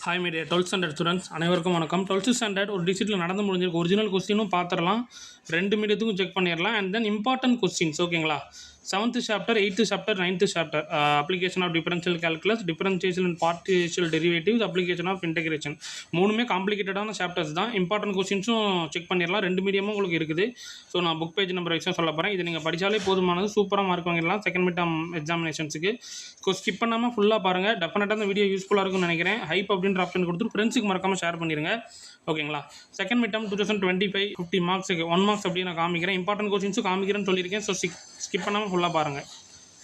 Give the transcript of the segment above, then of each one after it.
Hi media 12th standard students அனைவருக்கும் வணக்கம். 12th standard ஒரு டிஜிட்டில் நடந்து முடிஞ்சிருக்கு. ஒரிஜினல் கொஸ்டினும் பார்த்துடலாம், 2 மீடியத்துக்கும் செக் பண்ணிடலாம். அண்ட் தென் இம்பார்ட்டன்ட் கொஸ்டின்ஸ் ஓகேங்களா. 7th chapter, 8th chapter, 9th chapter, application of differential calculus, differentiation and partial derivatives, application of integration, மூணுமே காம்ப்ளிகேட்டடான சாப்டர்ஸ் தான். இம்பார்ட்டன்ட் கொஸ்டின்ஸும் செக் பண்ணிடலாம், 2 மீடியமும் உங்களுக்கு இருக்குது. ஸோ நான் புக் பேஜ் நம்பர் வைஸாக சொல்ல போகிறேன். இது நீங்கள் படித்தாலே போதுமானது, சூப்பராக மார்க் வாங்கிடலாம் செகண்ட் மிட் டேர்ம் எக்ஸாமினேஷன்ஸுக்கு. ஸ்கிப் பண்ணாமல் ஃபுல்லாக பாருங்கள். டெஃபினட்டாக இந்த வீடியோ யூஸ்ஃபுல்லாக இருக்கும்னு நினைக்கிறேன். ஹைப் அப்படின்ற ஆப்ஷன் கொடுத்து ஃப்ரெண்ட்ஸுக்கு மறக்காமல் ஷேர் பண்ணிடுங்க ஓகேங்களா. செகண்ட் மிட் டேர்ம் 2025 50 மார்க்ஸுக்கு 1 மார்க்ஸ் அப்படியே நான் காமிக்கிறேன். இம்பார்ட்டன்ட் கொஸ்டின்ஸும் காமிக்கிறேன்னு சொல்லியிருக்கேன். ஸோ ஸ்கிப் பண்ணாமல் ஃபுல்லாக பாருங்கள்.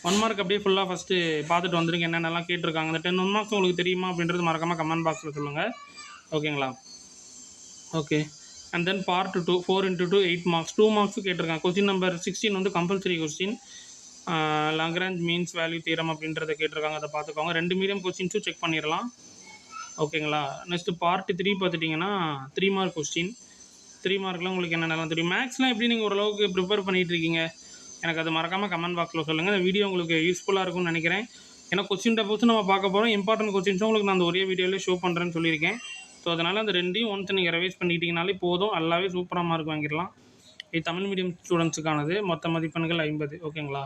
1 மார்க் அப்படியே ஃபுல்லாக ஃபஸ்ட்டு பார்த்துட்டு வந்துருங்க, என்னென்னலாம் கேட்டிருக்காங்க. இந்த 10 1 மார்க்ஸ் உங்களுக்கு தெரியுமா அப்படின்றது மறக்காமல் கமெண்ட் பாக்ஸில் சொல்லுங்கள் ஓகேங்களா. Okay. And then part 2 4 × 2 8 marks 2 மார்க்ஸும் கேட்டிருக்காங்க. கொஸ்டின் நம்பர் 16 வந்து compulsory question, Lagrange means value theorem அப்படின்றத கேட்டிருக்காங்க. அதை பார்த்துக்கோங்க. 2 மீடியம் கொஸ்டின்ஸும் செக் பண்ணிடலாம் ஓகேங்களா. நெக்ஸ்ட்டு பார்ட் 3 பார்த்துட்டிங்கன்னா 3 மார்க் கொஸ்டின். 3 மார்க்லாம் உங்களுக்கு என்னென்னலாம் தெரியும். மேக்ஸ்லாம் எப்படி நீங்கள் ஓரளவுக்கு ப்ரிப்பேர் பண்ணிகிட்டு இருக்கீங்க, எனக்கு அது மறக்காமல் கமெண்ட் பாக்ஸில் சொல்லுங்கள். இந்த வீடியோ உங்களுக்கு யூஸ்ஃபுல்லாக இருக்கும்னு நினைக்கிறேன். ஏன்னா கொஸ்டின் டப்போஸ் நம்ம பார்க்க போகிறோம். இம்பார்ட்டன்ட் கொஸ்டின்ஸும் உங்களுக்கு நான் அந்த ஒரே வீடியோவிலே ஷோ பண்ணுறேன்னு சொல்லியிருக்கேன். ஸோ அதனால் அந்த 2யும் ஒன்ஸ் நீங்கள் ரிவைஸ் பண்ணிக்கிட்டீங்கனாலே போதும், நல்லாவே சூப்பராக மார்க் வாங்கிடலாம். இது தமிழ் மீடியம் ஸ்டூடெண்ட்ஸுக்கானது. மொத்த மதிப்பெண்கள் 50 ஓகேங்களா.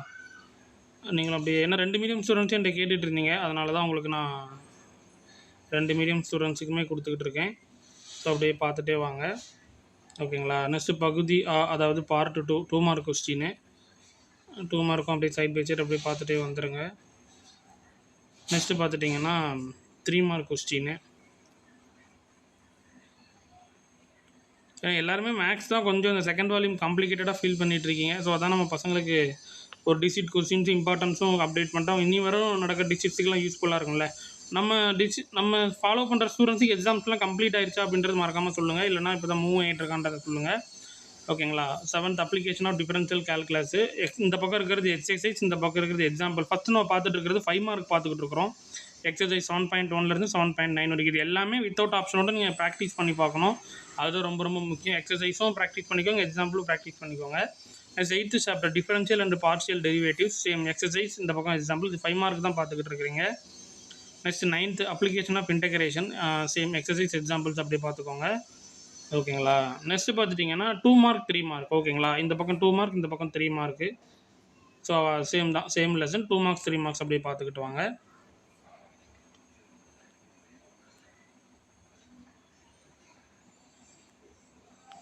நீங்களும் அப்படியே ஏன்னா 2 மீடியம் ஸ்டூடெண்ட்ஸும் என்கிட்ட கேட்டுட்டு இருந்தீங்க, அதனால தான் உங்களுக்கு நான் 2 மீடியம் ஸ்டூடெண்ட்ஸுக்குமே கொடுத்துக்கிட்டு இருக்கேன். ஸோ அப்படியே பார்த்துட்டே வாங்க ஓகேங்களா. நெக்ஸ்ட்டு பகுதி அதாவது பார்ட் 2 மார்க் கொஸ்டின்னு. 2 மார்க்கும் அப்படியே சைட் பை சைட் அப்படியே பார்த்துட்டே வந்துடுங்க. நெக்ஸ்ட்டு பார்த்துட்டிங்கன்னா 3 மார்க் கொஸ்டின்னு. எல்லாருமே மேக்ஸ் தான் கொஞ்சம் இந்த செகண்ட் வால்யூம் காம்ப்ளிகேட்டடாக ஃபீல் பண்ணிகிட்ருக்கீங்க. ஸோ அதான் நம்ம பசங்களுக்கு ஒரு டிஜிட் கொஸ்டின்ஸும் இம்பார்ட்டன்ஸும் அப்டேட் பண்ணிட்டோம். இனி வரும் நடக்கிற டிஜிட்ஸுக்கெலாம் யூஸ்ஃபுல்லாக இருக்கும்ல. நம்ம ஃபாலோ பண்ணுற ஸ்டூடெண்ட்ஸுக்கு எக்ஸாம்ஸ்லாம் கம்ப்ளீட் ஆயிடுச்சா அப்படின்றது மறக்காமல் சொல்லுங்கள். இல்லைனா இப்போ தான் மூவ் ஆகிட்டு இருக்கான்றதை சொல்லுங்கள் ஓகேங்களா. 7th application of differential calculus. இந்த பக்கம் இருக்கிறது எக்ஸசைஸ், இந்த பக்கம் இருக்கிறது எக்ஸாம்பிள். ஃபஸ்ட்டு நம்ம பார்த்துட்டு இருக்கிறது 5 மார்க் பார்த்துக்கிட்டு இருக்கிறோம். எக்ஸசைஸ் 7.1லேருந்து 7.9 வரைக்கும். இது எல்லாமே வித்தவுட் ஆப்ஷனோட நீங்கள் ப்ராக்டிஸ் பண்ணி பார்க்கணும். அது ரொம்ப ரொம்ப முக்கியம். எக்ஸசைஸும் ப்ராக்டிஸ் பண்ணிக்கோங்க, எக்ஸாம்பிளும் ப்ராக்டிஸ் பண்ணிக்கோங்க. Next 8th chapter differential and partial derivatives, same exercise, இந்த பக்கம் எக்ஸாம்பிள். இது 5 மார்க் தான் பார்த்துக்கிட்டு இருக்கிறீங்க. Next 9th application of integration, same exercise examples அப்படியே பார்த்துக்கோங்க ஓகேங்களா. நெக்ஸ்ட்டு பார்த்துட்டிங்கன்னா 2 மார்க் 3 மார்க் ஓகேங்களா. இந்த பக்கம் 2 மார்க், இந்த பக்கம் 3 மார்க்கு. ஸோ சேம் தான், சேம் லெசன். 2 மார்க்ஸ் 3 மார்க்ஸ் அப்படியே பார்த்துக்கிட்டு வாங்க.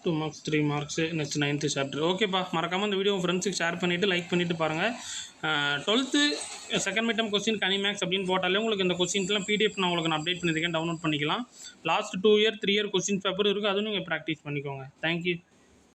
Two marks 3 marks. Next 9th chapter. ஓகேப்பா, மறக்காமல் இந்த வீடியோ ஃப்ரெண்ட்ஸுக்கு ஷேர் பண்ணிவிட்டு லைக் பண்ணிவிட்டு பாருங்கள். 12th second mid term question Kanimax அப்படின்னு போட்டாலே உங்களுக்கு இந்த கொஸ்டின்ஸ்லாம் PDF நான் உங்களுக்கு அப்டேட் பண்ணியிருக்கேன், டவுன்லோட் பண்ணிக்கலாம். Last 2 year 3 year question paper இருக்குது, அதுவும் நீங்கள் ப்ராக்டிஸ் பண்ணிக்கோங்க. தேங்க்யூ.